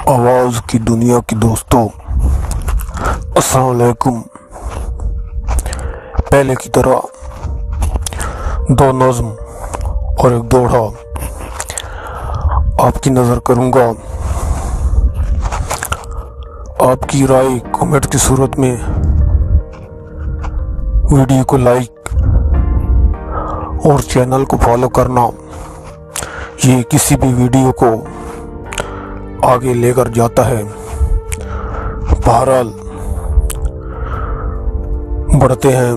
आवाज़ की दुनिया की दोस्तों, अस्सलाम वालेकुम। पहले की तरह दो नज़्म और एक दोहा आपकी नज़र करूँगा। आपकी राय कमेंट की सूरत में वीडियो को लाइक और चैनल को फॉलो करना, ये किसी भी वीडियो को आगे लेकर जाता है। बहरहाल बढ़ते हैं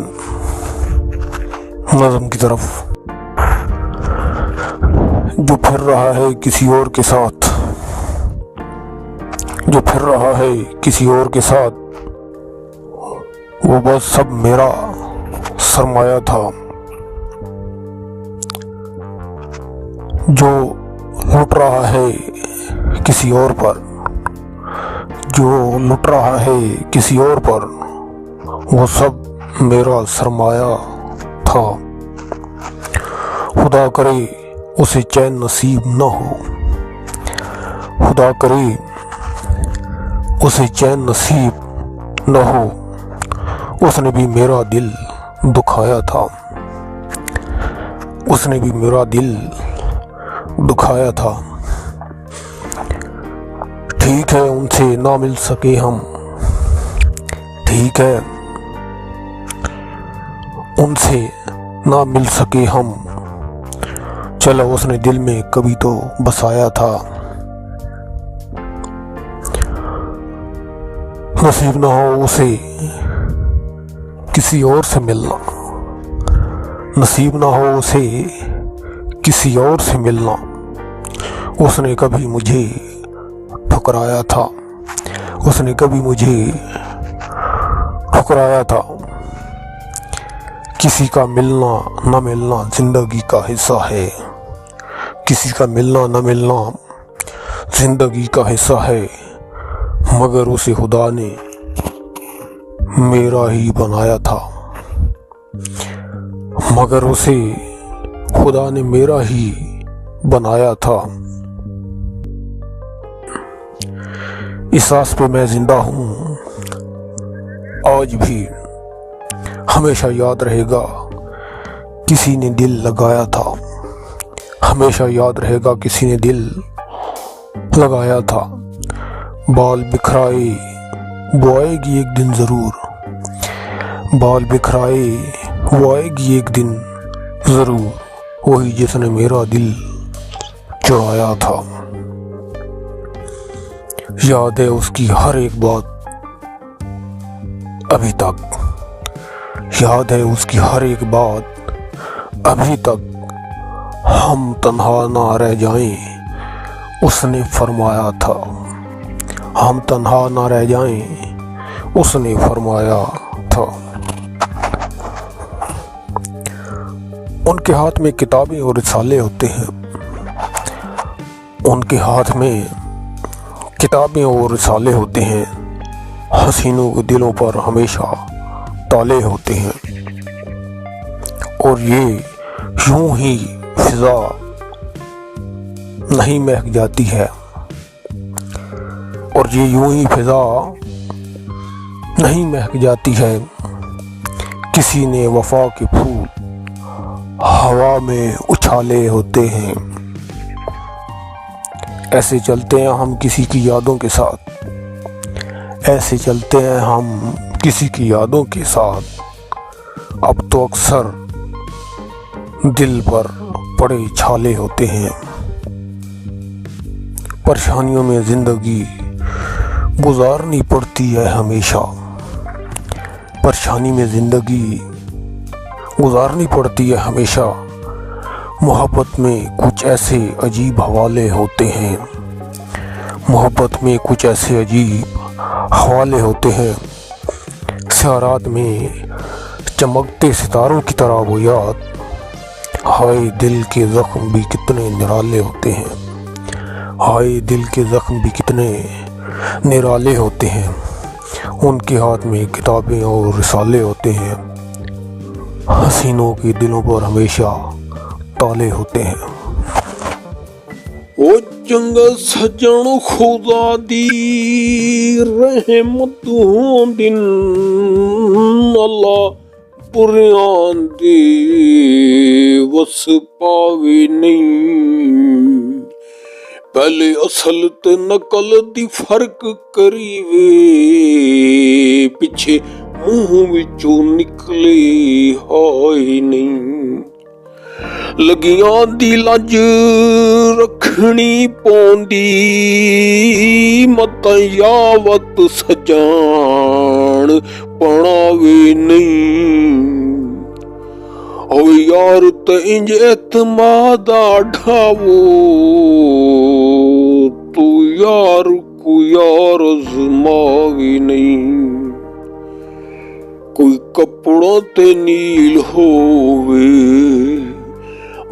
नज़्म की तरफ। जो फिर रहा है किसी और के साथ, जो फिर रहा है किसी और के साथ, वो बस सब मेरा सरमाया था। जो लुट रहा है किसी और पर, जो लुट रहा है किसी और पर, वो सब मेरा सरमाया था। खुदा करे उसे चैन नसीब न हो, खुदा करे उसे चैन नसीब न हो। उसने भी मेरा दिल दुखाया था, उसने भी मेरा दिल दुखाया था। ठीक है उनसे ना मिल सके हम, ठीक है उनसे ना मिल सके हम, चलो उसने दिल में कभी तो बसाया था। नसीब ना हो उसे किसी और से मिलना, नसीब ना हो उसे किसी और से मिलना। उसने कभी मुझे ठुकराया था, उसने कभी मुझे ठुकराया था। किसी का मिलना न मिलना जिंदगी का हिस्सा है, किसी का मिलना न मिलना जिंदगी का हिस्सा है। मगर उसे खुदा ने मेरा ही बनाया था, मगर उसे खुदा ने मेरा ही बनाया था। इस आस पे मैं जिंदा हूँ आज भी, हमेशा याद रहेगा किसी ने दिल लगाया था, हमेशा याद रहेगा किसी ने दिल लगाया था। बाल बिखराए वो आएगी एक दिन ज़रूर, बाल बिखराए वो आएगी एक दिन ज़रूर, वही जिसने मेरा दिल चुराया था। याद है उसकी हर एक बात अभी तक, याद है उसकी हर एक बात अभी तक। हम तन्हा ना रह जाएं उसने फरमाया था, हम तन्हा ना रह जाएं उसने फरमाया था। उनके हाथ में किताबें और रिसाले होते हैं, उनके हाथ में किताबें और रिसाले होते हैं। हसीनों के दिलों पर हमेशा ताले होते हैं, और ये यूं ही फिजा नहीं महक जाती है, और ये यूं ही फिजा नहीं महक जाती है। किसी ने वफा के फूल हवा में उछाले होते हैं। ऐसे चलते हैं हम किसी की यादों के साथ, ऐसे चलते हैं हम किसी की यादों के साथ। अब तो अक्सर दिल पर पड़े छाले होते हैं। परेशानियों में जिंदगी गुजारनी पड़ती है हमेशा, परेशानी में जिंदगी गुजारनी पड़ती है हमेशा। मोहब्बत में कुछ ऐसे अजीब हवाले होते हैं, मोहब्बत में कुछ ऐसे अजीब हवाले होते हैं। सियारात में चमकते सितारों की तरह वो याद, हाय दिल के ज़ख्म भी कितने निराले होते हैं, हाय दिल के ज़ख्म भी कितने निराले होते हैं। उनके हाथ में किताबें और रिसाले होते हैं। हसीनों के दिलों पर हमेशा ताले होते हैं। ਚੰਗਾ ਸੱਜਣ ਖੁਦਾ ਦੀ ਰਹਿਮਤ ਦਿਨ ਅੱਲਾ ਬੁਰਿਆਂ ਦੀ ਵਸ ਪਾਵੇ ਨਹੀਂ। ਪਹਿਲੇ ਅਸਲ ਤੇ ਨਕਲ ਦੀ ਫਰਕ ਕਰੀਵੇ, ਪਿੱਛੇ ਮੂੰਹ ਵਿੱਚੋਂ ਨਿਕਲੇ ਹਾਏ ਨਹੀਂ। ਲੱਗੀਆਂ ਦੀ ਲੱਜ ਰੱਖਣੀ ਪੌਂਦੀ, ਮਤਾਂ ਯਾਵਤ ਸਜਾਣ ਪਣਾਵੇ ਨਹੀਂ। ਓ ਯਾਰ ਤੇ ਇੰਜ ਇਤਮਾਦਾ ਢਾਵੋ, ਤੂੰ ਯਾਰ ਕੋ ਯਾਰ ਅਜ਼ਮਾਵੇ ਨਹੀਂ। ਕੋਈ ਕੱਪੜੋਂ ਤੇ ਨੀਲ ਹੋਵੇ,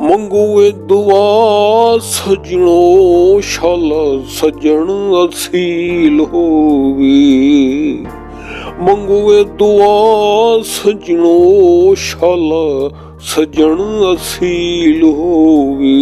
ਮੰਗੂਏ ਦੁਆ ਸਜਣੋ ਸ਼ਾਲਾ ਸਜਣ ਅਸੀਲ ਹੋਵੇ। ਮੰਗੂਏ ਦੁਆ ਸਜਣੋ ਸ਼ਾਲਾ ਸਜਣ ਅਸੀਲ ਹੋਵੇ।